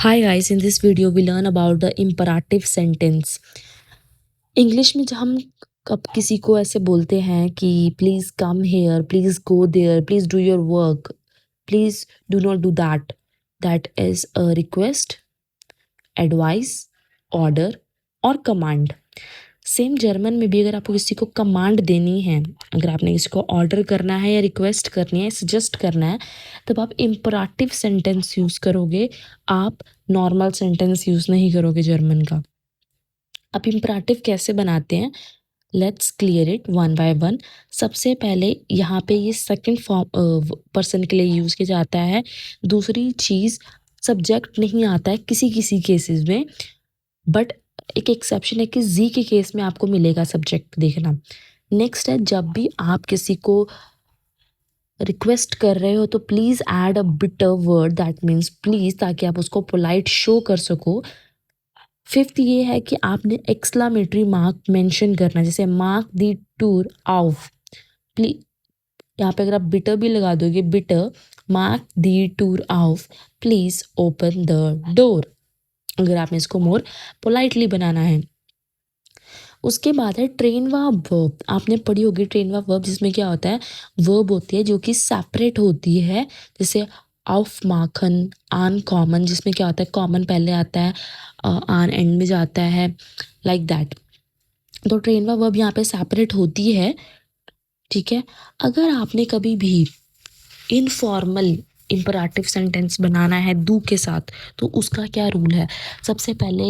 Hi guys, in this video we learn about the imperative sentence. English में जब हम कब किसी को ऐसे बोलते हैं कि please come here, please go there, please do your work, please do not do that, that is a request, advice, order और कमांड. सेम जर्मन में भी अगर आपको किसी को कमांड देनी है, अगर आपने किसी को ऑर्डर करना है या रिक्वेस्ट करनी है, सजेस्ट करना है, तब आप इम्पराटिव सेंटेंस यूज करोगे. आप नॉर्मल सेंटेंस यूज नहीं करोगे जर्मन का. अब इम्पराटिव कैसे बनाते हैं, let's clear it one by one. सबसे पहले यहाँ पे ये सेकंड फॉर्म पर्सन के लिए यूज किया जाता है. दूसरी चीज, सब्जेक्ट नहीं आता है किसी किसी केसेस में, बट एक एक्सेप्शन है कि जी के केस में आपको मिलेगा सब्जेक्ट देखना. नेक्स्ट है, जब भी आप किसी को रिक्वेस्ट कर रहे हो तो please add a bitter word, that means please, ताकि आप उसको पोलाइट शो कर सको. फिफ्थ ये है कि आपने एक्सक्लामेटरी मार्क मेंशन करना, जैसे mark the tour of, please. यहाँ पे अगर आप बिटर भी लगा दोगे, bitter mark the tour of, please open the door, अगर आपने इसको मोर पोलाइटली बनाना है. उसके बाद है ट्रेन व वर्ब. आपने पढ़ी होगी ट्रेन व वर्ब, जिसमें क्या होता है, वर्ब होती है जो कि सेपरेट होती है, जैसे ऑफ माखन, आन कॉमन, जिसमें क्या होता है कॉमन पहले आता है, आन एंड में जाता है, लाइक दैट. तो ट्रेन व वर्ब यहाँ पे सेपरेट होती है. ठीक है. अगर आपने कभी भी इनफॉर्मल इम्पराटिव सेंटेंस बनाना है डू के साथ, तो उसका क्या रूल है. सबसे पहले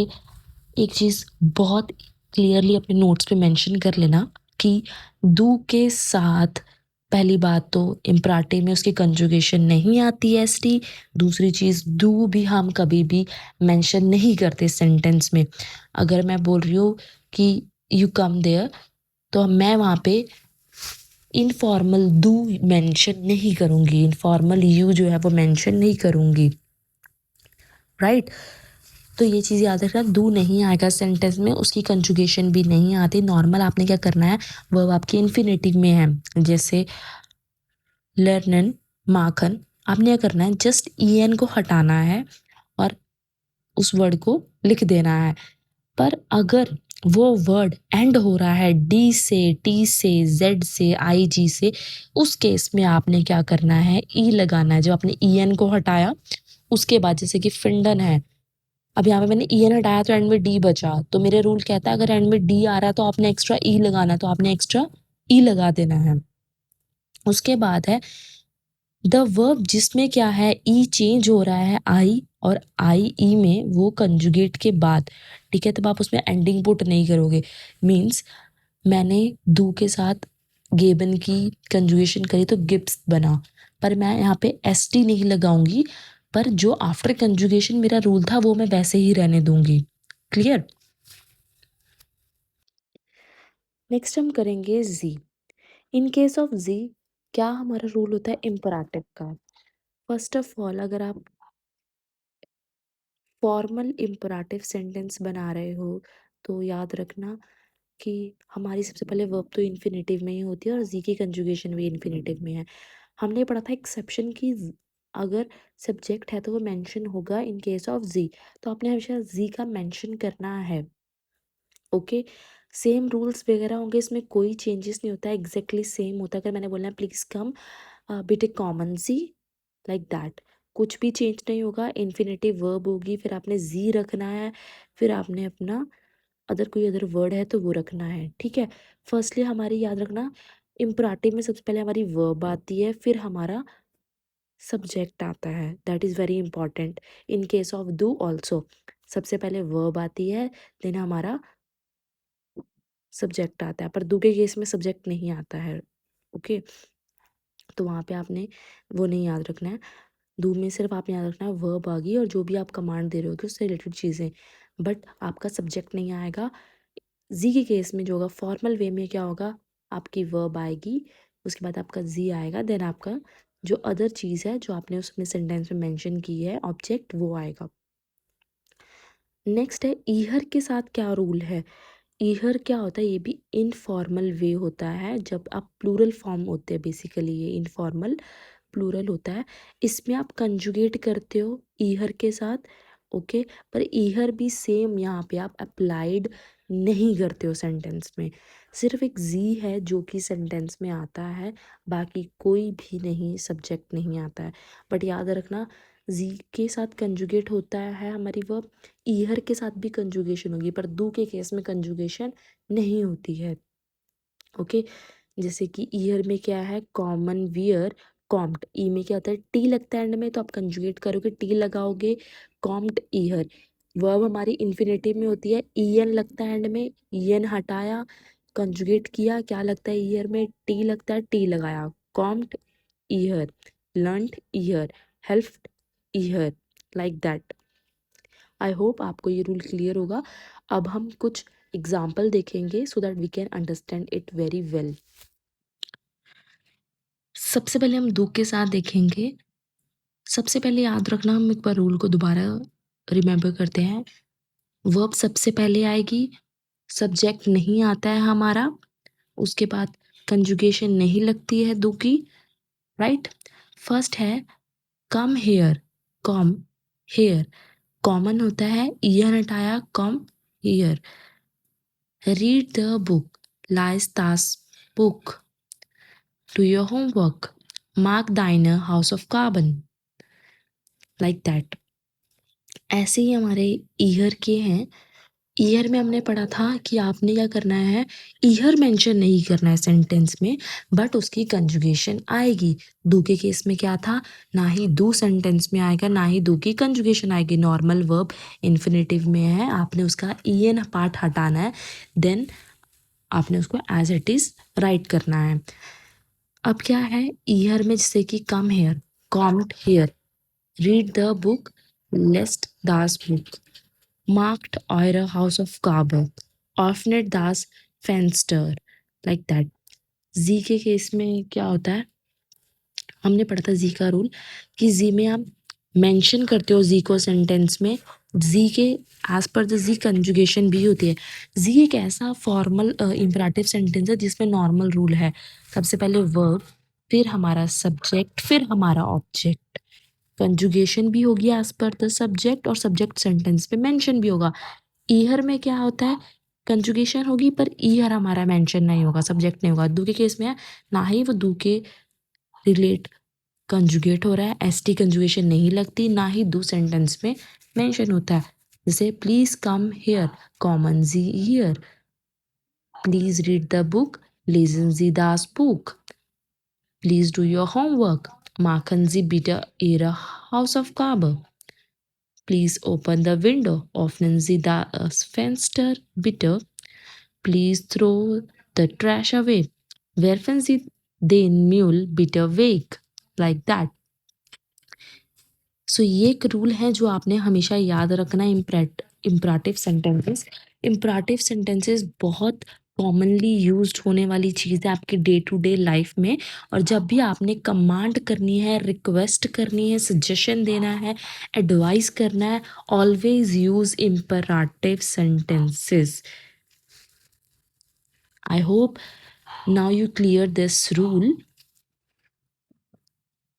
एक चीज़ बहुत क्लियरली अपने नोट्स पे मेंशन कर लेना कि डू के साथ पहली बात तो इम्पराटिव में उसकी कंजुगेशन नहीं आती है एसटी. दूसरी चीज़, डू भी हम कभी भी मेंशन नहीं करते सेंटेंस में. अगर मैं बोल रही हूँ कि यू कम देयर, तो मैं वहाँ पे इनफॉर्मल डू मेंशन नहीं करूँगी, इनफॉर्मल यू जो है वो मेंशन नहीं करूँगी. राइट. तो ये चीज़ याद रखना, डू नहीं आएगा सेंटेंस में, उसकी कंजुगेशन भी नहीं आती. नॉर्मल आपने क्या करना है, वर्ब आपकी इन्फिनेटिव में है, जैसे लर्नन, माखन. आपने क्या करना है, जस्ट en को हटाना है और उस वर्ड को लिख देना है. पर अगर वो वर्ड एंड हो रहा है डी से, टी से, जेड से, आई जी से, उस केस में आपने क्या करना है, ई लगाना है. जब आपने en को हटाया, उसके बाद जैसे कि फिंडन है, अब यहाँ पे मैंने ई एन हटाया तो एंड में डी बचा, तो मेरे रूल कहता है अगर एंड में डी आ रहा है तो आपने एक्स्ट्रा ई लगाना है, तो आपने एक्स्ट्रा ई लगा देना है. उसके बाद है द वर्ब, जिसमें क्या है ई चेंज हो रहा है आई और आई ई में, वो कंजुगेट के बाद. ठीक है. तब आप उसमें एंडिंग पुट नहीं करोगे. मीन्स मैंने दू के साथ गेबन की कंजुगेशन करी तो गिब्स बना, पर मैं यहाँ पे एस टी नहीं लगाऊंगी, पर जो आफ्टर कंजुगेशन मेरा रूल था वो मैं वैसे ही रहने दूंगी. क्लियर. नेक्स्ट हम करेंगे जी. इन केस ऑफ जी, क्या हमारा रूल होता है इम्पराटिव का. फर्स्ट ऑफ ऑल, अगर आप फॉर्मल इम्पराटिव सेंटेंस बना रहे हो तो याद रखना कि हमारी सबसे पहले वर्ब तो इन्फिनेटिव में ही होती है और जी की कंजुगेशन भी इन्फिनेटिव में है. हमने पढ़ा था एक्सेप्शन की, अगर सब्जेक्ट है तो वो मेंशन होगा इन केस ऑफ जी, तो आपने हमेशा जी का मेंशन करना है. ओके. सेम रूल्स वगैरह होंगे, इसमें कोई चेंजेस नहीं होता है, एग्जैक्टली सेम होता है. अगर मैंने बोलना है प्लीज कम बेटे कॉमन सी, लाइक दैट, कुछ भी चेंज नहीं होगा. इन्फिनेटिव वर्ब होगी, फिर आपने जी रखना है, फिर आपने अपना अदर कोई अदर वर्ड है तो वो रखना है. ठीक है. फर्स्टली हमारी याद रखना, इम्पराटिव में सबसे पहले हमारी वर्ब आती है, फिर हमारा सब्जेक्ट आता है. That is very important. In case of do also सबसे पहले वर्ब आती है, देन हमारा सब्जेक्ट आता है, पर डू के केस में सब्जेक्ट नहीं आता है. ओके. तो वहाँ पे आपने वो नहीं याद रखना है. डू में सिर्फ आपने याद रखना है वर्ब आ गई और जो भी आप कमांड दे रहे होगे उससे रिलेटेड चीज़ें, बट आपका सब्जेक्ट नहीं आएगा. जी के केस में जो होगा फॉर्मल वे में क्या होगा, आपकी वर्ब आएगी, उसके बाद आपका जी आएगा, देन आपका जो अदर चीज़ है जो आपने उसमें सेंटेंस में मेंशन की है ऑब्जेक्ट, वो आएगा. नेक्स्ट है ईहर के साथ क्या रूल है. ईहर क्या होता है, ये भी इनफॉर्मल वे होता है, जब आप प्लूरल फॉर्म होते हैं, बेसिकली ये इनफॉर्मल प्लूरल होता है. इसमें आप कंजुगेट करते हो ईहर के साथ ओके। पर ईहर भी सेम यहाँ पे आप अप्लाइड नहीं करते हो सेंटेंस में, सिर्फ एक जी है जो कि सेंटेंस में आता है, बाकी कोई भी नहीं सब्जेक्ट नहीं आता है। बट याद रखना जी के साथ कंजुगेट होता है हमारी वर्ब, ईहर के साथ भी कंजुगेशन होगी, पर दू के केस में कंजुगेशन नहीं होती है। ओके, जैसे कि ईयर में क्या है, कॉमन वियर कॉम्ड, ई में क्या होता है, टी लगता है एंड में, तो आप कंजुगेट करोगे टी लगाओगे, कॉम्ड ईयर। वर्ब हमारी इन्फिनेटिव में होती है, ईएन लगता है एंड में, ईएन हटाया, कंजुगेट किया, क्या लगता है ईयर में, टी लगता है, टी लगाया, combed year, learned year, helped year, like that. I hope आपको ये रूल क्लियर होगा। अब हम कुछ एग्जाम्पल देखेंगे so that we can understand it very well. सबसे पहले हम दो के साथ देखेंगे। सबसे पहले याद रखना, हम एक बार रूल को दोबारा रिमेम्बर करते हैं। वर्ब सबसे पहले आएगी, सब्जेक्ट नहीं आता है हमारा, उसके बाद कंजुगेशन नहीं लगती है दो की, राइट। फर्स्ट है come here, comb hair, common होता है, ईयर हटाया, comb hair. Read the book, lies dust book, do your homework, mark diner house of carbon, like that. ऐसे ही हमारे ईयर के हैं। ईयर में हमने पढ़ा था कि आपने क्या करना है, ईयर मेंशन नहीं करना है सेंटेंस में, बट उसकी कंजुगेशन आएगी। डू के केस में क्या था, ना ही डू सेंटेंस में आएगा, ना ही डू की कंजुगेशन आएगी। नॉर्मल वर्ब इन्फिनेटिव में है, आपने उसका ईएन पार्ट हटाना है, देन आपने उसको एज इट इज राइट करना है। अब क्या है ईयर में, जैसे कि come here, combed hair, read the book, lest dust book, marked eure house of Kaaba, offnet das Fenster, like that। जी के केस में क्या होता है, हमने पढ़ा था जी का रूल कि जी में आप मेंशन करते हो जी को सेंटेंस में, जी के as per the ji conjugation भी होती है। जी एक ऐसा फॉर्मल इंपरेटिव सेंटेंस है जिसमें नॉर्मल रूल है, सबसे पहले वर्ब, फिर हमारा सब्जेक्ट, फिर हमारा ऑब्जेक्ट, कंजुगेशन भी होगी एज पर द सब्जेक्ट, और सब्जेक्ट सेंटेंस में मेंशन भी होगा। ईहर में क्या होता है, कंजुगेशन होगी पर ईहर हमारा मेंशन नहीं होगा, सब्जेक्ट नहीं होगा। दू के केस में है, ना ही वो दू के रिलेट कंजुगेट हो रहा है, एसटी कंजुगेशन नहीं लगती, ना ही दू सेंटेंस में मेंशन होता है। जैसे प्लीज कम हियर, कॉमन जी हियर, प्लीज रीड द बुक, लेजन जी दास बुक, प्लीज डू योर होमवर्क, माखन जी बिटर एरा हाउस ऑफ कार्बर, please open the window, öffnen Sie das Fenster bitte, please throw the trash away, werfen Sie den Müll bitte weg, like that। सो ये एक रूल है जो आपने हमेशा याद रखना है। इम्पराटिव सेंटेंसेस, इम्पराटिव सेंटेंसेस बहुत कॉमनली यूज्ड होने वाली चीज़ है आपकी डे टू डे लाइफ में। और जब भी आपने कमांड करनी है, रिक्वेस्ट करनी है, सजेशन देना है, एडवाइस करना है, always use imperative sentences. I hope now you clear this rule।